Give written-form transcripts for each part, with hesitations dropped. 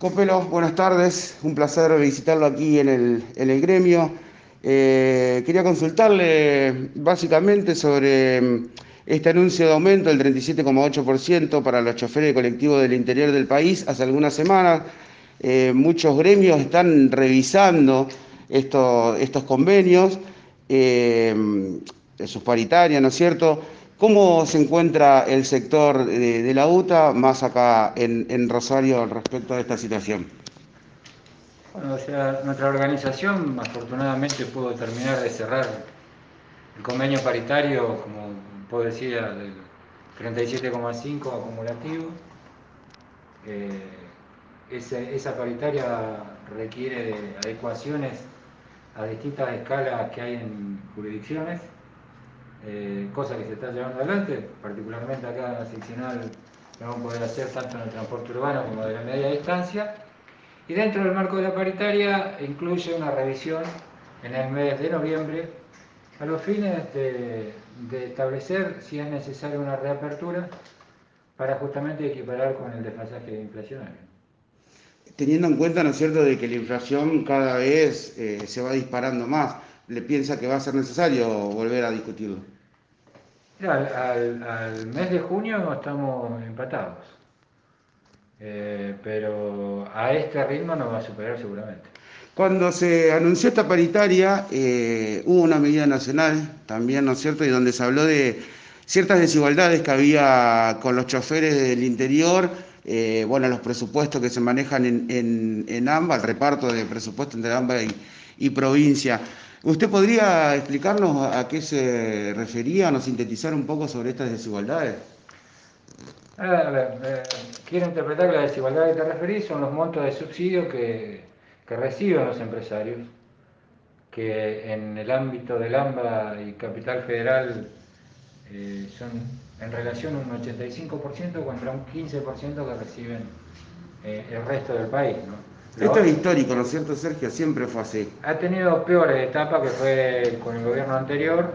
Copelo, buenas tardes, un placer visitarlo aquí en el gremio. Quería consultarle básicamente sobre este anuncio de aumento del 37,8% para los choferes de colectivos del interior del país hace algunas semanas. Muchos gremios están revisando estos convenios, eh, sus paritarias, ¿no es cierto? ¿Cómo se encuentra el sector de la UTA más acá en Rosario respecto a esta situación? Bueno, o sea, nuestra organización afortunadamente pudo terminar de cerrar el convenio paritario, como vos decías, del 37,5 acumulativo. Eh, esa paritaria requiere de adecuaciones a distintas escalas que hay en jurisdicciones, cosa que se está llevando adelante, particularmente acá en la seccional lo vamos a poder hacer tanto en el transporte urbano como de la media distancia. Y dentro del marco de la paritaria incluye una revisión en el mes de noviembre a los fines de establecer si es necesaria una reapertura para justamente equiparar con el desfasaje inflacionario. Teniendo en cuenta, ¿no es cierto?, de que la inflación cada vez se va disparando más, ¿le piensa que va a ser necesario volver a discutirlo? Mira, al mes de junio estamos empatados, pero a este ritmo nos va a superar seguramente. Cuando se anunció esta paritaria, hubo una medida nacional también, ¿no es cierto?, y donde se habló de ciertas desigualdades que había con los choferes del interior, bueno, los presupuestos que se manejan en AMBA, el reparto de presupuesto entre AMBA y provincia. ¿Usted podría explicarnos a qué se refería o sintetizar un poco sobre estas desigualdades? A ver, quiero interpretar que la desigualdad que te referís son los montos de subsidio que reciben los empresarios, que en el ámbito del AMBA y Capital Federal son en relación un 85% contra un 15% que reciben el resto del país, ¿no? Esto es histórico, ¿no es cierto, Sergio? Siempre fue así. Ha tenido peores etapas que fue con el gobierno anterior,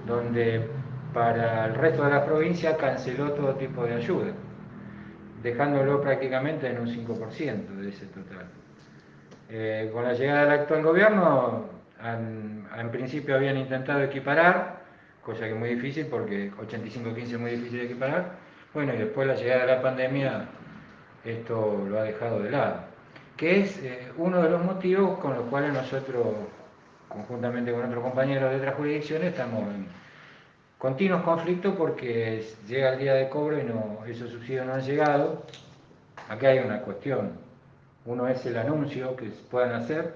donde para el resto de la provincia canceló todo tipo de ayuda, dejándolo prácticamente en un 5% de ese total. Con la llegada del actual gobierno, en principio habían intentado equiparar, cosa que es muy difícil porque 85-15 es muy difícil de equiparar. Bueno, y después la llegada de la pandemia, esto lo ha dejado de lado, que es uno de los motivos con los cuales nosotros, conjuntamente con otros compañeros de otras jurisdicciones, estamos en continuos conflictos porque llega el día de cobro y esos subsidios no han llegado. Acá hay una cuestión. Uno es el anuncio que puedan hacer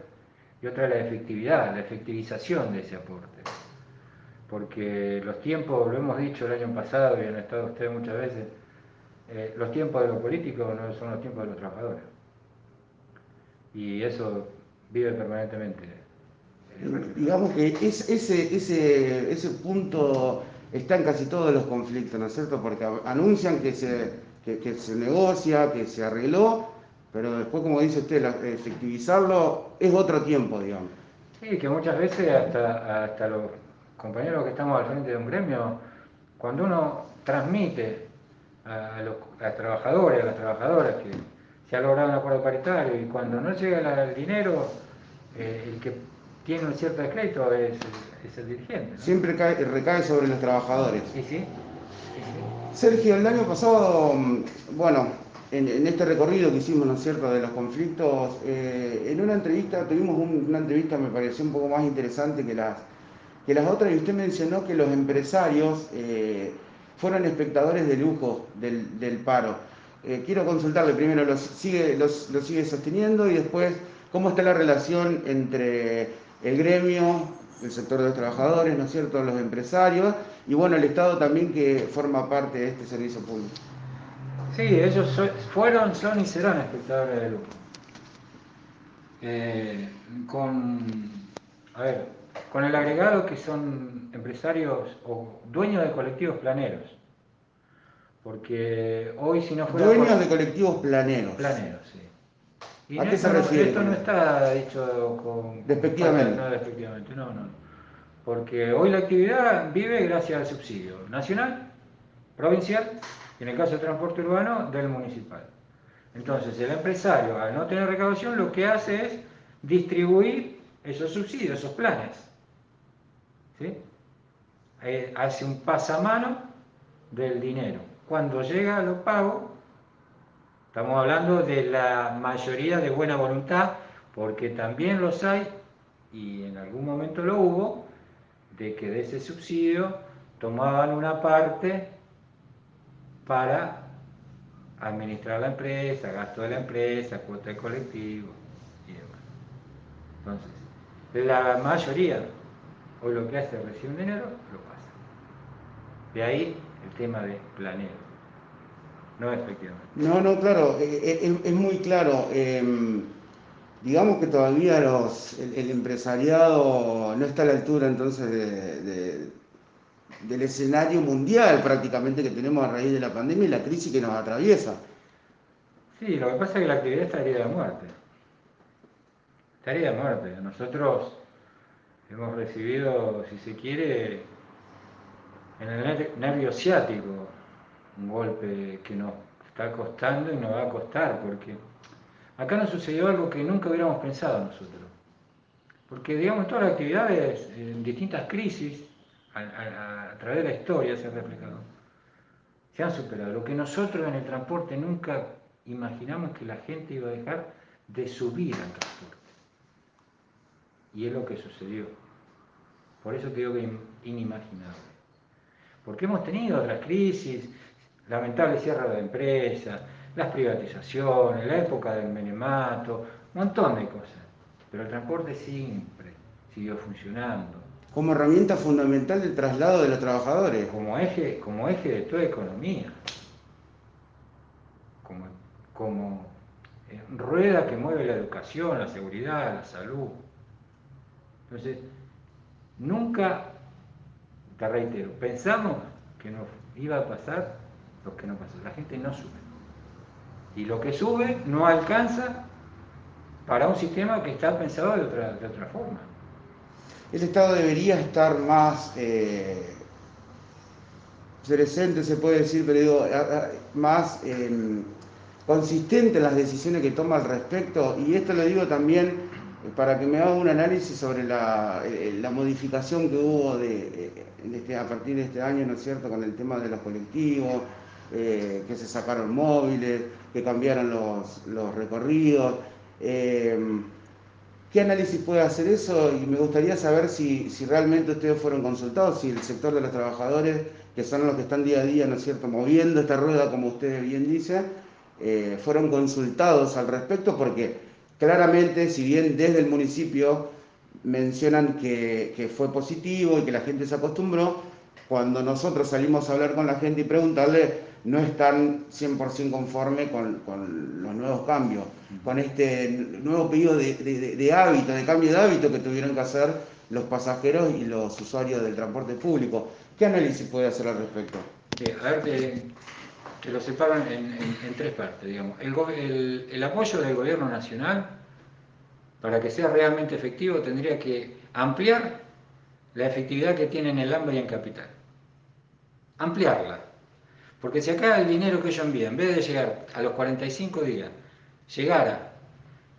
y otra es la efectividad, la efectivización de ese aporte. Porque los tiempos, lo hemos dicho el año pasado y han estado ustedes muchas veces, los tiempos de los políticos no son los tiempos de los trabajadores. Y eso vive permanentemente. Digamos que ese punto está en casi todos los conflictos, ¿no es cierto? Porque anuncian que se negocia, que se arregló, pero después, como dice usted, efectivizarlo es otro tiempo, digamos. Sí, que muchas veces hasta los compañeros que estamos al frente de un gremio, cuando uno transmite a trabajadores, a las trabajadoras que se ha logrado un acuerdo paritario y cuando no llega el dinero, el que tiene un cierto descrédito es el dirigente, ¿no? Siempre recae sobre los trabajadores. Y sí, y sí. Sergio, el año pasado, bueno, en este recorrido que hicimos, ¿no es cierto?, de los conflictos, en una entrevista, tuvimos una entrevista que me pareció un poco más interesante que las otras, y usted mencionó que los empresarios fueron espectadores de lujo del paro. Quiero consultarle primero, ¿lo sigue sosteniendo? Y después, ¿cómo está la relación entre el gremio, el sector de los trabajadores, ¿no es cierto?, los empresarios, y bueno, el Estado también, que forma parte de este servicio público? Sí, ellos fueron, son y serán espectadores de lujo. Eh, con, a ver, con el agregado que son empresarios o dueños de colectivos planeros, porque hoy si no fuera por Dueños de colectivos planeros. planeros, sí. Y ¿A qué se refiere esto con no eso? está dicho con falta, Despectivamente. no despectivamente, no. Porque hoy la actividad vive gracias al subsidio nacional, provincial y en el caso del transporte urbano del municipal. Entonces el empresario, al no tener recaudación, lo que hace es distribuir esos subsidios, esos planes. ¿Sí? Hace un pasamano del dinero. Cuando llega a los pagos, estamos hablando de la mayoría de buena voluntad, porque también los hay, y en algún momento lo hubo, de que de ese subsidio tomaban una parte para administrar la empresa, gasto de la empresa, cuota de colectivo y demás. Entonces, la mayoría, o lo que hace recibe un dinero, lo pasa. De ahí el tema de planeo, no efectivamente. No, no, claro, es muy claro. Digamos que todavía el empresariado no está a la altura entonces del escenario mundial prácticamente que tenemos a raíz de la pandemia y la crisis que nos atraviesa. Sí, lo que pasa es que la actividad está herida de muerte. Está herida de muerte. Nosotros hemos recibido, si se quiere, en el nervio ciático, un golpe que nos está costando y nos va a costar, porque acá nos sucedió algo que nunca hubiéramos pensado nosotros. Porque, digamos, todas las actividades, en distintas crisis, a través de la historia se han reflejado, se han superado. Lo que nosotros en el transporte nunca imaginamos que la gente iba a dejar de subir al transporte. Y es lo que sucedió. Por eso te digo que inimaginable. Porque hemos tenido otras crisis, lamentable cierre de empresas, las privatizaciones, la época del menemato, un montón de cosas. Pero el transporte siempre siguió funcionando Como herramienta fundamental del traslado de los trabajadores. como eje de toda economía, como, como rueda que mueve la educación, la seguridad, la salud. Entonces, nunca, te reitero, pensamos que nos iba a pasar lo que no pasó. La gente no sube. Y lo que sube no alcanza para un sistema que está pensado de otra forma. El Estado debería estar más presente, se puede decir, pero digo, más consistente en las decisiones que toma al respecto. Y esto lo digo también para que me haga un análisis sobre la modificación que hubo a partir de este año, ¿no es cierto?, con el tema de los colectivos, que se sacaron móviles, que cambiaron los recorridos. Eh, ¿Qué análisis puede hacer eso? Y me gustaría saber si realmente ustedes fueron consultados, si el sector de los trabajadores, que son los que están día a día, ¿no es cierto?, moviendo esta rueda, como ustedes bien dicen, fueron consultados al respecto, porque claramente, si bien desde el municipio mencionan que fue positivo y que la gente se acostumbró, cuando nosotros salimos a hablar con la gente y preguntarle, no están 100% conforme con los nuevos cambios, con este nuevo pedido de hábito, de cambio de hábito que tuvieron que hacer los pasajeros y los usuarios del transporte público. ¿Qué análisis puede hacer al respecto? A ver, te lo separan en tres partes, digamos. El apoyo del gobierno nacional, para que sea realmente efectivo, tendría que ampliar la efectividad que tiene en el AMBA y en Capital. Ampliarla. Porque si acá el dinero que ellos envían, en vez de llegar a los 45 días, llegara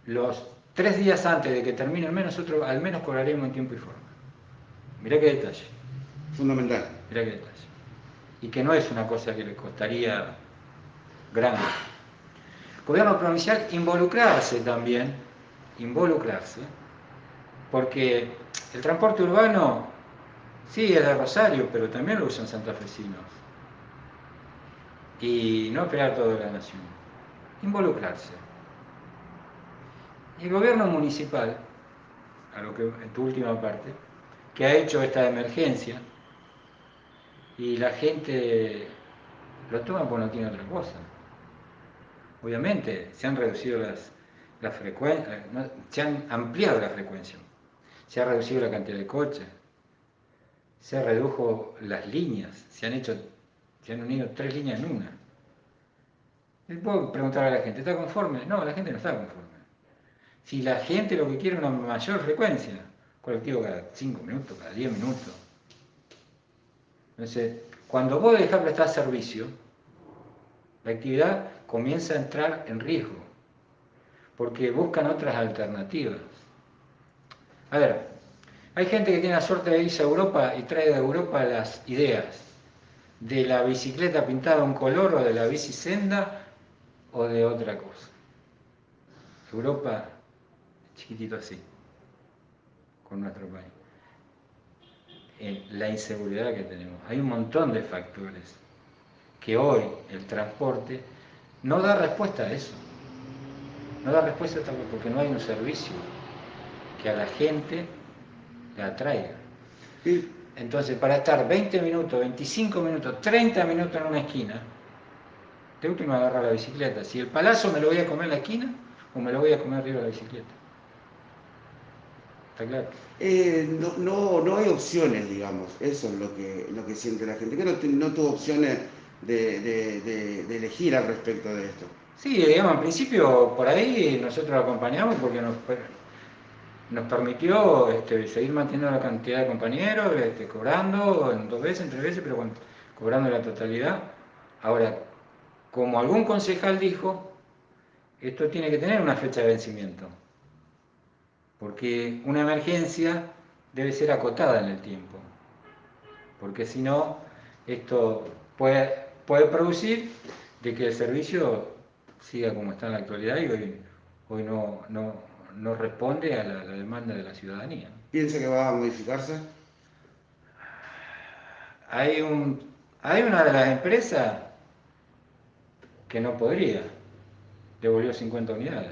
los 3 días antes de que termine el mes, nosotros al menos cobraremos en tiempo y forma. Mirá qué detalle. Fundamental. Mirá qué detalle. Y que no es una cosa que le costaría grande. Gobierno provincial involucrarse también, involucrarse, porque el transporte urbano sí es de Rosario, pero también lo usan santafesinos. Y no esperar toda la nación. Involucrarse. Y el gobierno municipal, a lo que en tu última parte, que ha hecho esta emergencia, y la gente lo toma porque no tiene otra cosa. Obviamente se han reducido las frecuencias, no, se han ampliado la frecuencia, se ha reducido la cantidad de coches, se redujo las líneas, se han unido 3 líneas en una. Y puedo preguntar a la gente, ¿está conforme? No, la gente no está conforme. Si la gente lo que quiere es una mayor frecuencia, colectivo cada 5 minutos, cada 10 minutos. Entonces, cuando vos dejás prestar servicio, la actividad comienza a entrar en riesgo, porque buscan otras alternativas. A ver, hay gente que tiene la suerte de irse a Europa y trae de Europa las ideas de la bicicleta pintada de un color o de la bicisenda o de otra cosa. Europa, chiquitito así, con nuestro país. La inseguridad que tenemos. Hay un montón de factores que hoy el transporte no da respuesta a eso. No da respuesta porque no hay un servicio que a la gente la atraiga. Sí. Entonces, para estar 20 minutos, 25 minutos, 30 minutos en una esquina, de última agarrar la bicicleta. Si el palazo me lo voy a comer en la esquina o me lo voy a comer arriba de la bicicleta. ¿Está claro? No hay opciones, digamos, eso es lo que siente la gente, que no tuvo opciones de elegir al respecto de esto. Sí, digamos, en principio por ahí nosotros lo acompañamos porque nos permitió seguir manteniendo la cantidad de compañeros, cobrando en 2 veces, en 3 veces, pero bueno, cobrando la totalidad. Ahora, como algún concejal dijo, esto tiene que tener una fecha de vencimiento, porque una emergencia debe ser acotada en el tiempo, porque si no, esto puede producir de que el servicio siga como está en la actualidad y hoy no responde a la demanda de la ciudadanía. ¿Piensa que va a modificarse? Hay, hay una de las empresas que no podría, devolvió 50 unidades.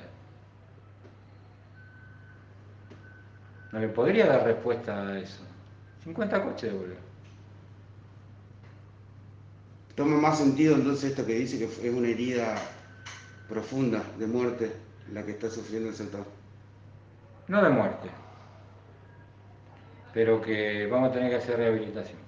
No le podría dar respuesta a eso. 50 coches devolvió. Toma más sentido entonces esto que dice que es una herida profunda de muerte la que está sufriendo el sector. No de muerte, pero que vamos a tener que hacer rehabilitación.